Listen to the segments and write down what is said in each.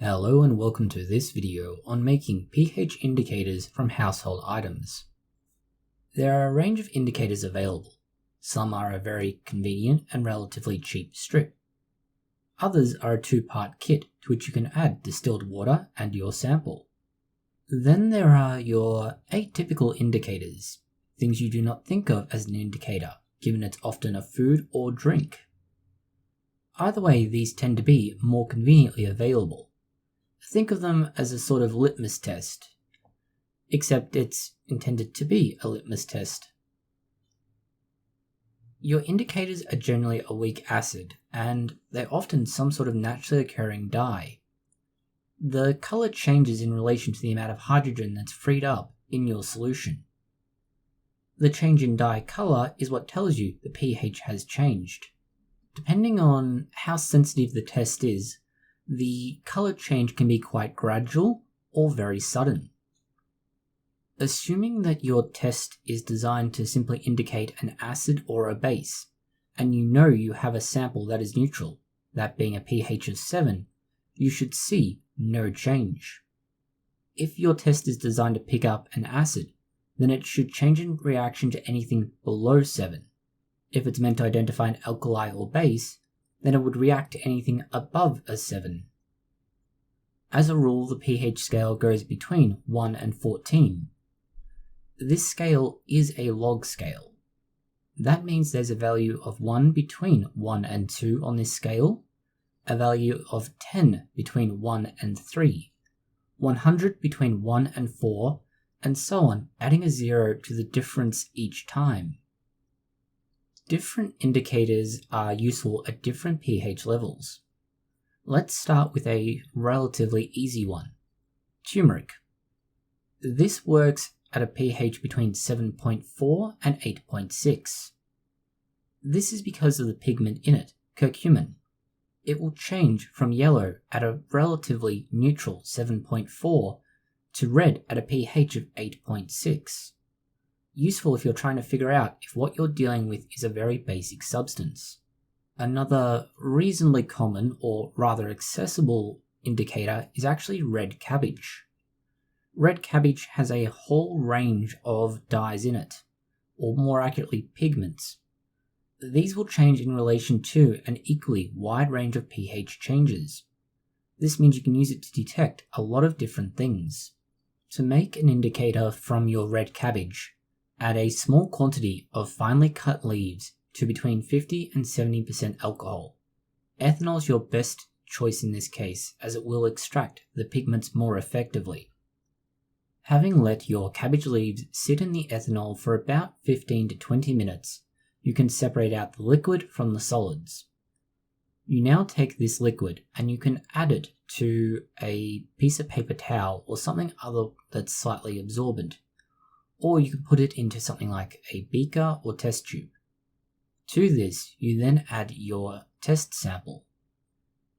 Hello and welcome to this video on making pH indicators from household items. There are a range of indicators available. Some are a very convenient and relatively cheap strip. Others are a two-part kit to which you can add distilled water and your sample. Then there are your atypical indicators, things you do not think of as an indicator, given it's often a food or drink. Either way, these tend to be more conveniently available. Think of them as a sort of litmus test, except it's intended to be a litmus test. Your indicators are generally a weak acid, and they're often some sort of naturally occurring dye. The colour changes in relation to the amount of hydrogen that's freed up in your solution. The change in dye colour is what tells you the pH has changed. Depending on how sensitive the test is, the colour change can be quite gradual or very sudden. Assuming that your test is designed to simply indicate an acid or a base, and you know you have a sample that is neutral, that being a pH of 7, you should see no change. If your test is designed to pick up an acid, then it should change in reaction to anything below 7. If it's meant to identify an alkali or base, then it would react to anything above a 7. As a rule, the pH scale goes between 1 and 14. This scale is a log scale. That means there's a value of 1 between 1 and 2 on this scale, a value of 10 between 1 and 3, 100 between 1 and 4, and so on, adding a 0 to the difference each time. Different indicators are useful at different pH levels. Let's start with a relatively easy one, turmeric. This works at a pH between 7.4 and 8.6. This is because of the pigment in it, curcumin. It will change from yellow at a relatively neutral 7.4 to red at a pH of 8.6. Useful if you're trying to figure out if what you're dealing with is a very basic substance. Another reasonably common, or rather accessible, indicator is actually red cabbage. Red cabbage has a whole range of dyes in it, or more accurately pigments. These will change in relation to an equally wide range of pH changes. This means you can use it to detect a lot of different things. To make an indicator from your red cabbage, add a small quantity of finely cut leaves to between 50 and 70% alcohol. Ethanol is your best choice in this case, as it will extract the pigments more effectively. Having let your cabbage leaves sit in the ethanol for about 15 to 20 minutes, you can separate out the liquid from the solids. You now take this liquid and you can add it to a piece of paper towel or something other that's slightly absorbent. Or you can put it into something like a beaker or test tube. To this, you then add your test sample.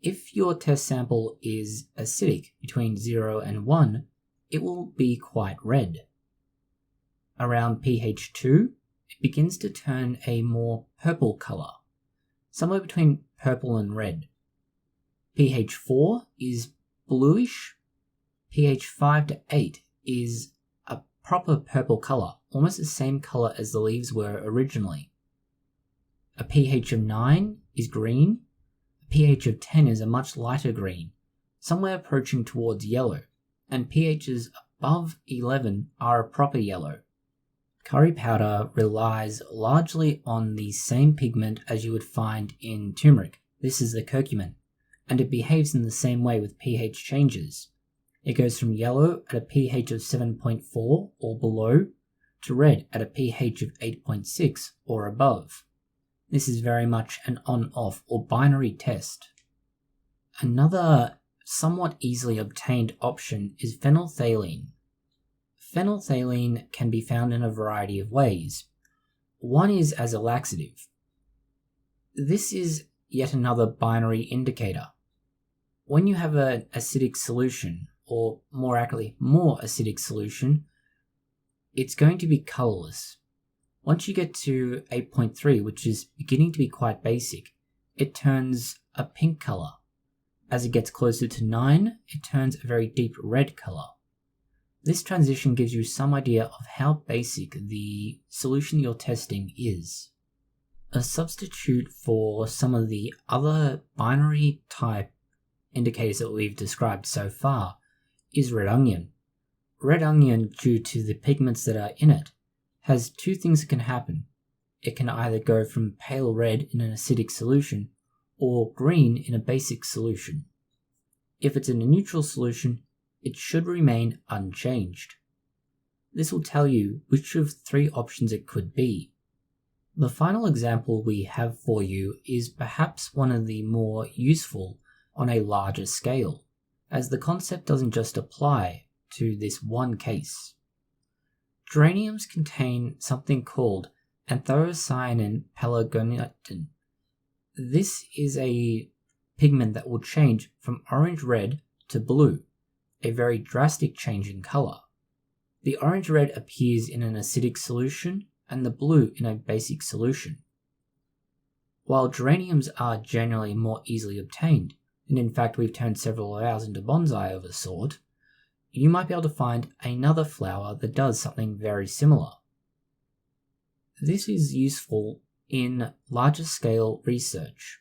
If your test sample is acidic between 0 and 1, it will be quite red. Around pH 2, it begins to turn a more purple colour, somewhere between purple and red. pH 4 is bluish. pH 5 to 8 is proper purple colour, almost the same colour as the leaves were originally. A pH of 9 is green, a pH of 10 is a much lighter green, somewhere approaching towards yellow, and pHs above 11 are a proper yellow. Curry powder relies largely on the same pigment as you would find in turmeric. This is the curcumin, and it behaves in the same way with pH changes. It goes from yellow at a pH of 7.4 or below to red at a pH of 8.6 or above. This is very much an on-off or binary test. Another somewhat easily obtained option is phenolphthalein. Phenolphthalein can be found in a variety of ways. One is as a laxative. This is yet another binary indicator. When you have an acidic solution, or more accurately, more acidic solution, it's going to be colourless. Once you get to 8.3, which is beginning to be quite basic, it turns a pink colour. As it gets closer to 9, it turns a very deep red color. This transition gives you some idea of how basic the solution you're testing is. A substitute for some of the other binary type indicators that we've described so far is red onion. Red onion, due to the pigments that are in it, has two things that can happen. It can either go from pale red in an acidic solution or green in a basic solution. If it's in a neutral solution, it should remain unchanged. This will tell you which of three options it could be. The final example we have for you is perhaps one of the more useful on a larger scale, as the concept doesn't just apply to this one case. Geraniums contain something called anthocyanin pelargonium. This is a pigment that will change from orange-red to blue, a very drastic change in color. The orange-red appears in an acidic solution and the blue in a basic solution. While geraniums are generally more easily obtained, and in fact we've turned several of ours into bonsai of a sort, you might be able to find another flower that does something very similar. This is useful in larger scale research.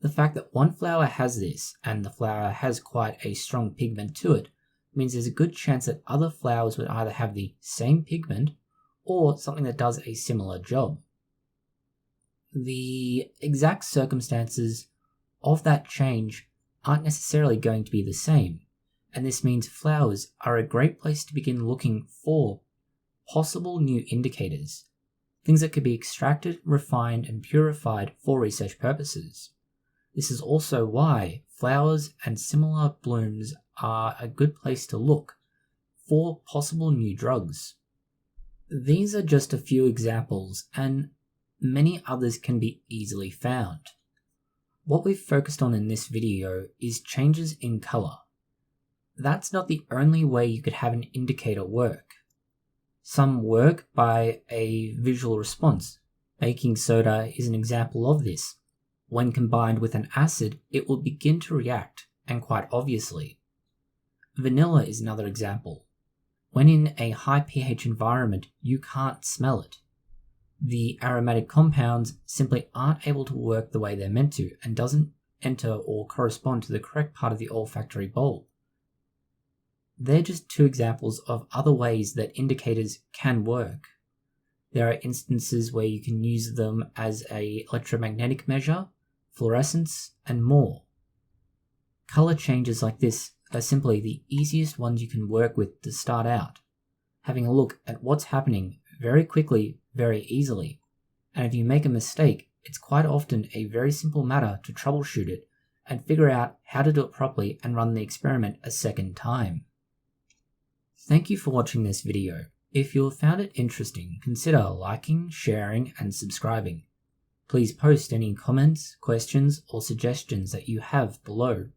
The fact that one flower has this, and the flower has quite a strong pigment to it, means there's a good chance that other flowers would either have the same pigment or something that does a similar job. The exact circumstances of that change aren't necessarily going to be the same, and this means flowers are a great place to begin looking for possible new indicators, things that could be extracted, refined, and purified for research purposes. This is also why flowers and similar blooms are a good place to look for possible new drugs. These are just a few examples, and many others can be easily found. What we've focused on in this video is changes in color. That's not the only way you could have an indicator work. Some work by a visual response. Baking soda is an example of this. When combined with an acid, it will begin to react, and quite obviously. Vanilla is another example. When in a high pH environment, you can't smell it. The aromatic compounds simply aren't able to work the way they're meant to, and doesn't enter or correspond to the correct part of the olfactory bulb. They're just two examples of other ways that indicators can work. There are instances where you can use them as an electromagnetic measure, fluorescence, and more. Color changes like this are simply the easiest ones you can work with to start out, having a look at what's happening very quickly, very easily. And if you make a mistake, it's quite often a very simple matter to troubleshoot it and figure out how to do it properly and run the experiment a second time. Thank you for watching this video. If you have found it interesting, consider liking, sharing, and subscribing. Please post any comments, questions, or suggestions that you have below.